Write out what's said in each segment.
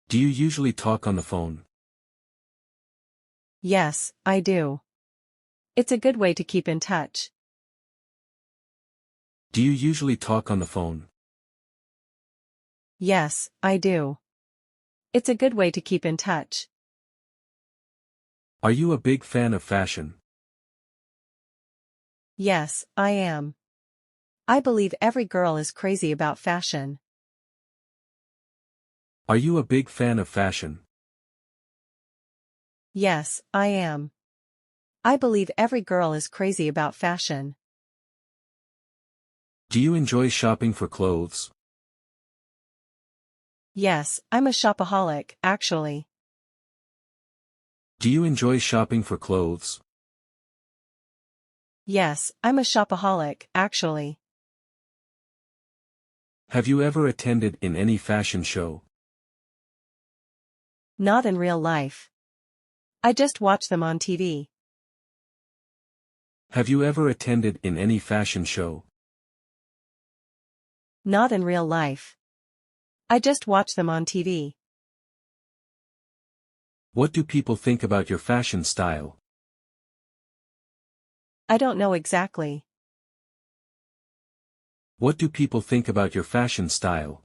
Do you usually talk on the phone? Yes, I do. It's a good way to keep in touch. Do you usually talk on the phone? Yes, I do. It's a good way to keep in touch. Are you a big fan of fashion? Yes, I am. I believe every girl is crazy about fashion. Are you a big fan of fashion? Yes, I am. I believe every girl is crazy about fashion. Do you enjoy shopping for clothes? Yes, I'm a shopaholic, actually. Do you enjoy shopping for clothes? Yes, I'm a shopaholic, actually. Have you ever attended in any fashion show? Not in real life. I just watch them on TV. Have you ever attended in any fashion show? Not in real life. I just watch them on TV. What do people think about your fashion style? I don't know exactly. What do people think about your fashion style?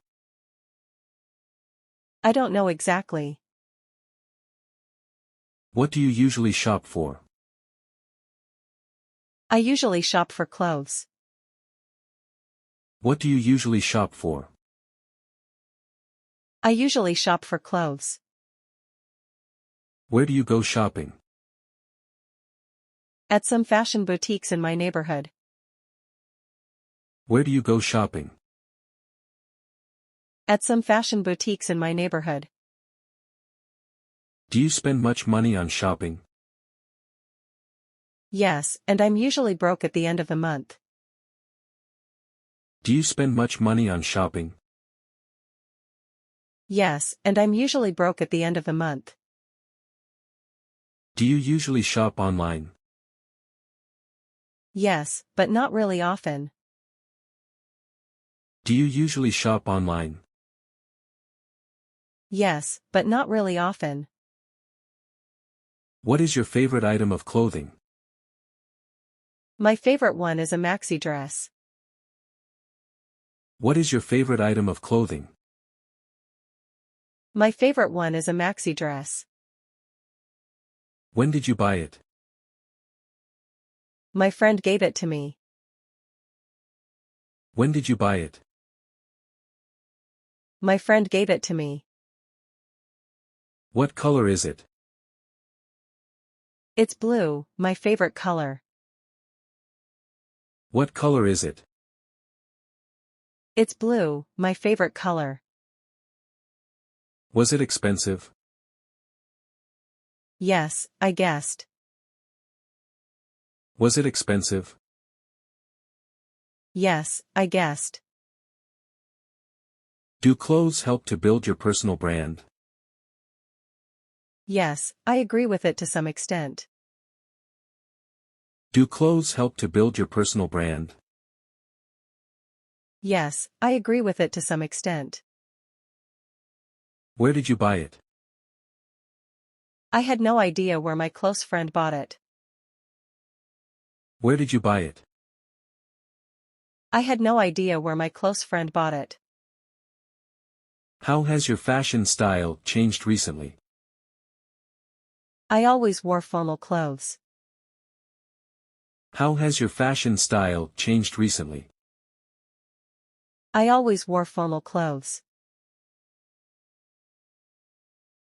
I don't know exactly. What do you usually shop for? I usually shop for clothes. What do you usually shop for? I usually shop for clothes. Where do you go shopping? At some fashion boutiques in my neighborhood. Where do you go shopping? At some fashion boutiques in my neighborhood. Do you spend much money on shopping? Yes, and I'm usually broke at the end of the month. Do you spend much money on shopping? Yes, and I'm usually broke at the end of the month. Do you usually shop online? Yes, but not really often. Do you usually shop online? Yes, but not really often. What is your favorite item of clothing? My favorite one is a maxi dress. What is your favorite item of clothing? My favorite one is a maxi dress. When did you buy it? My friend gave it to me. When did you buy it? My friend gave it to me. What color is it? It's blue, my favorite color. What color is it? It's blue, my favorite color. Was it expensive? Yes, I guessed. Was it expensive? Yes, I guessed. Do clothes help to build your personal brand? Yes, I agree with it to some extent. Do clothes help to build your personal brand? Yes, I agree with it to some extent. Where did you buy it? I had no idea where my close friend bought it. Where did you buy it? I had no idea where my close friend bought it. How has your fashion style changed recently? I always wore formal clothes. How has your fashion style changed recently? I always wore formal clothes.